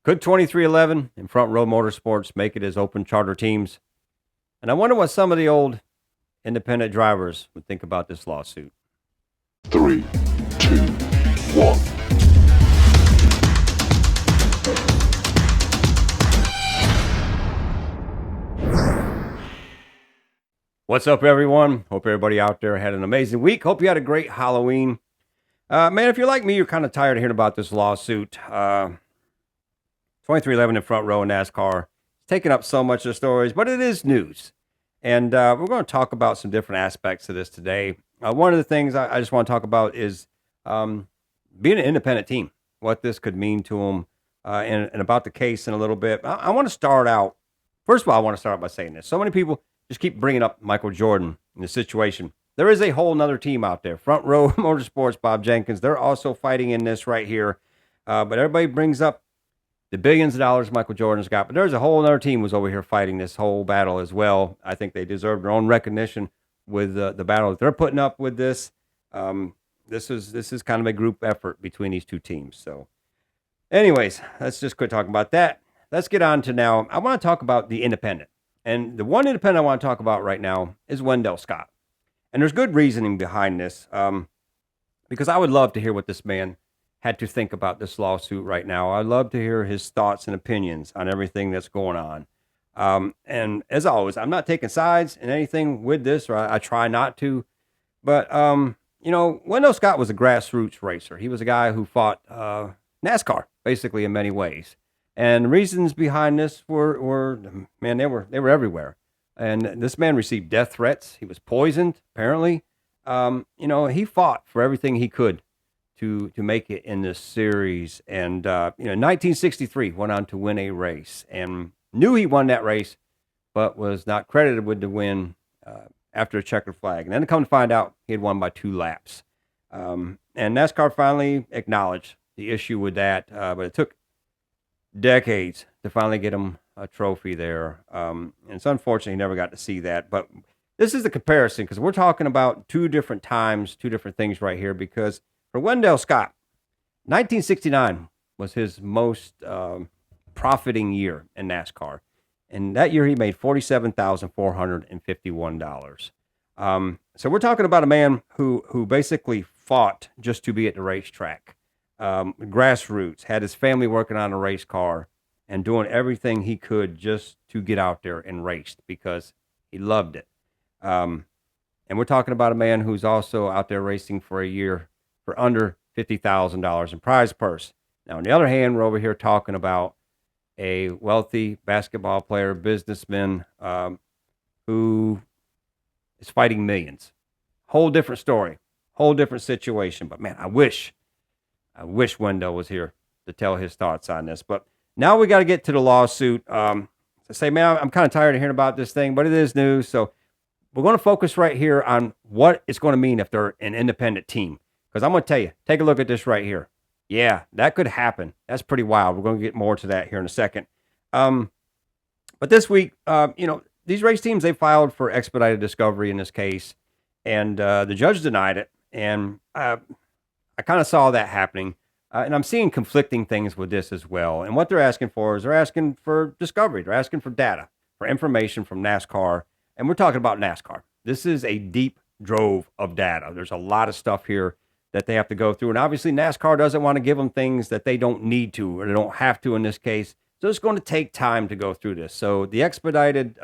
Could 2311 and Front Row Motorsports make it as open charter teams? And I wonder what some of the old independent drivers would think about this lawsuit. 3, 2, 1. What's up, everyone? Hope everybody out there had an amazing week. Hope you had a great Halloween. Man, if you're like me, you're kind of tired of hearing about this lawsuit. 2311 in Front Row in NASCAR. It's taking up so much of the stories, but it is news. And we're going to talk about some different aspects of this today. One of the things I just want to talk about is being an independent team, what this could mean to them, and about the case in a little bit. I want to start out, first of all, I want to start out by saying this. So many people just keep bringing up Michael Jordan in this situation. There is a whole nother team out there, Front Row Motorsports, Bob Jenkins. They're also fighting in this right here. But everybody brings up the billions of dollars Michael Jordan's got. But there's a whole other team was over here fighting this whole battle as well. I think they deserve their own recognition with the battle that they're putting up with this. This is kind of a group effort between these two teams. So anyways, let's just quit talking about that. Let's get on to now. I want to talk about the independent. And the one independent I want to talk about right now is Wendell Scott. And there's good reasoning behind this, because I would love to hear what this man had to think about this lawsuit right now. I'd love to hear his thoughts and opinions on everything that's going on. And as always, I'm not taking sides in anything with this, or I try not to. But, Wendell Scott was a grassroots racer. He was a guy who fought NASCAR, basically, in many ways. And the reasons behind this were man, they were everywhere. And this man received death threats. He was poisoned, apparently. He fought for everything he could to make it in this series. And, 1963 went on to win a race and knew he won that race, but was not credited with the win after a checkered flag. And then to come to find out, he had won by 2 laps. And NASCAR finally acknowledged the issue with that, but it took decades to finally get him a trophy there. And it's unfortunate he never got to see that. But this is the comparison, because we're talking about 2 different times, 2 different things right here. Because for Wendell Scott, 1969 was his most profiting year in NASCAR. And that year he made $47,451. So we're talking about a man who basically fought just to be at the racetrack. Grassroots, had his family working on a race car and doing everything he could just to get out there and race because he loved it. And we're talking about a man who's also out there racing for a year for under $50,000 in prize purse. Now, on the other hand, we're over here talking about a wealthy basketball player, businessman, who is fighting millions. Whole different story, whole different situation. But man, I wish Wendell was here to tell his thoughts on this. But now we got to get to the lawsuit. I say, man, I'm kind of tired of hearing about this thing, but it is news. So we're going to focus right here on what it's going to mean if they're an independent team. Because I'm going to tell you, take a look at this right here. Yeah, that could happen. That's pretty wild. We're going to get more to that here in a second. But this week, these race teams, they filed for expedited discovery in this case. And the judge denied it. And I kind of saw that happening. And I'm seeing conflicting things with this as well. And what they're asking for is they're asking for discovery. They're asking for data, for information from NASCAR. And we're talking about NASCAR. This is a deep drove of data. There's a lot of stuff here that they have to go through. And obviously NASCAR doesn't want to give them things that they don't need to, or they don't have to in this case. So it's going to take time to go through this. So the expedited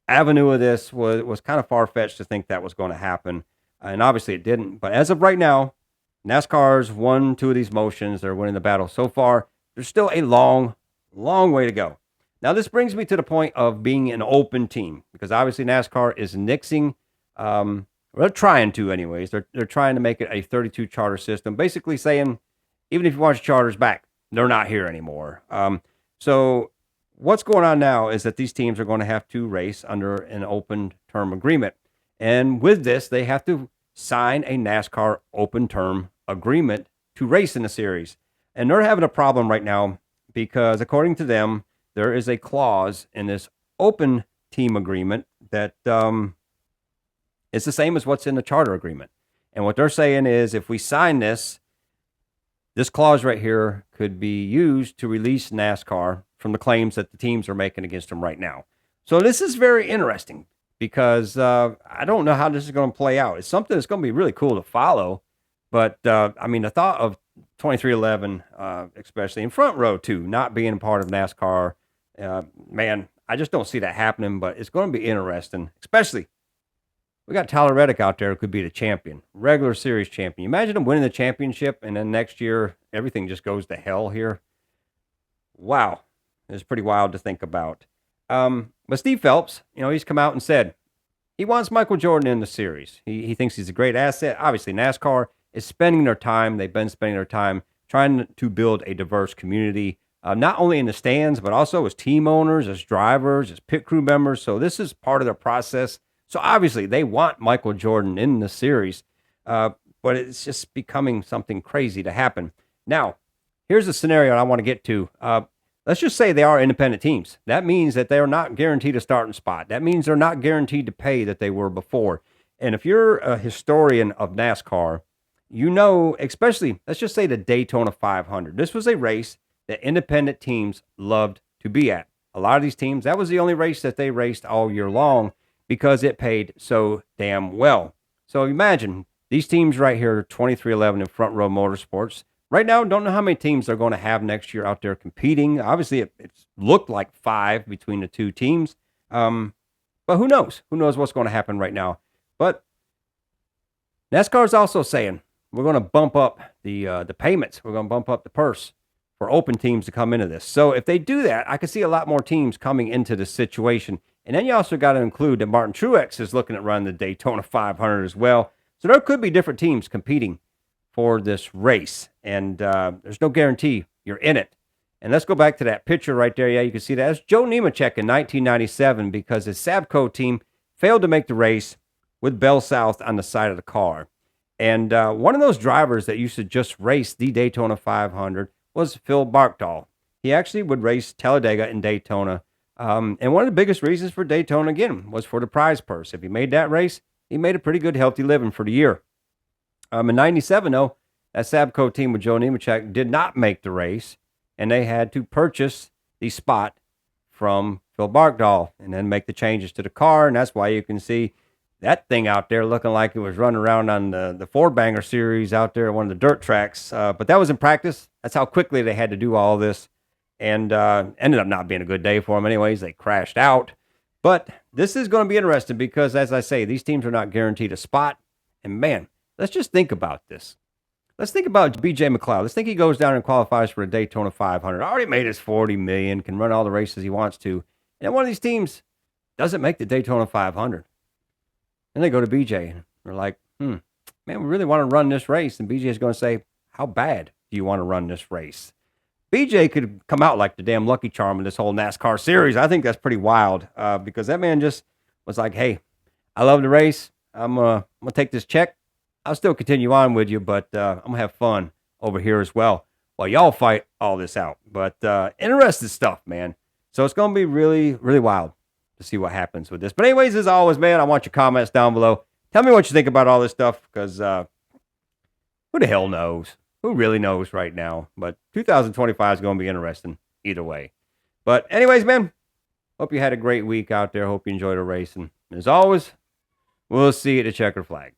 avenue of this was kind of far-fetched to think that was going to happen. And obviously it didn't. But as of right now, NASCAR's won 2 of these motions. They're winning the battle so far. There's still a long, long way to go. Now, this brings me to the point of being an open team, because obviously NASCAR is nixing, they're trying to anyways. They're trying to make it a 32 charter system, basically saying, even if you want your charters back, they're not here anymore. So what's going on now is that these teams are going to have to race under an open term agreement. And with this, they have to sign a NASCAR open term agreement to race in the series. And they're having a problem right now because, according to them, there is a clause in this open team agreement that is the same as what's in the charter agreement. And what they're saying is, if we sign this, this clause right here could be used to release NASCAR from the claims that the teams are making against them right now. So this is very interesting because I don't know how this is going to play out. It's something that's going to be really cool to follow. But, I mean, the thought of 2311, especially in Front Row, too, not being a part of NASCAR, man, I just don't see that happening. But it's going to be interesting, especially we got Tyler Reddick out there who could be the champion, regular series champion. Imagine him winning the championship, and then next year, everything just goes to hell here. Wow. It's pretty wild to think about. But Steve Phelps, he's come out and said he wants Michael Jordan in the series. He thinks he's a great asset. Obviously, NASCAR is spending their time. They've been spending their time trying to build a diverse community, not only in the stands, but also as team owners, as drivers, as pit crew members. So this is part of their process. So obviously, they want Michael Jordan in the series, but it's just becoming something crazy to happen. Now, here's a scenario I want to get to. Let's just say they are independent teams. That means that they are not guaranteed a starting spot. That means they're not guaranteed to pay that they were before. And if you're a historian of NASCAR, especially, let's just say the Daytona 500. This was a race that independent teams loved to be at. A lot of these teams, that was the only race that they raced all year long because it paid so damn well. So imagine these teams right here, 2311 and Front Row Motorsports. Right now, don't know how many teams they're going to have next year out there competing. Obviously, it's looked like 5 between the two teams. But who knows? Who knows what's going to happen right now? But NASCAR is also saying we're going to bump up the payments. We're going to bump up the purse for open teams to come into this. So if they do that, I can see a lot more teams coming into this situation. And then you also got to include that Martin Truex is looking at running the Daytona 500 as well. So there could be different teams competing for this race, and there's no guarantee you're in it. And let's go back to that picture right there. Yeah, you can see that. That's Joe Nemechek in 1997 because his Sabco team failed to make the race with Bell South on the side of the car. And one of those drivers that used to just race the Daytona 500 was Phil Barkdahl. He actually would race Talladega and Daytona. And one of the biggest reasons for Daytona, again, was for the prize purse. If he made that race, he made a pretty good, healthy living for the year. In 97, though, that Sabco team with Joe Nemechek did not make the race, and they had to purchase the spot from Phil Barkdahl and then make the changes to the car, and that's why you can see that thing out there looking like it was running around on the four-banger series out there at one of the dirt tracks. But that was in practice. That's how quickly they had to do all this, and ended up not being a good day for them anyways. They crashed out. But this is going to be interesting because, as I say, these teams are not guaranteed a spot, and man, let's just think about this. Let's think about B.J. McLeod. Let's think he goes down and qualifies for a Daytona 500. Already made his $40 million, can run all the races he wants to. And one of these teams doesn't make the Daytona 500. And they go to B.J. and they're like, man, we really want to run this race. And B.J. is going to say, how bad do you want to run this race? B.J. could come out like the damn Lucky Charm in this whole NASCAR series. I think that's pretty wild because that man just was like, hey, I love the race. I'm gonna take this check. I'll still continue on with you, but I'm going to have fun over here as well while y'all fight all this out. But interesting stuff, man. So it's going to be really, really wild to see what happens with this. But anyways, as always, man, I want your comments down below. Tell me what you think about all this stuff because who the hell knows? Who really knows right now? But 2025 is going to be interesting either way. But anyways, man, hope you had a great week out there. Hope you enjoyed the race. And as always, we'll see you at the checker flag.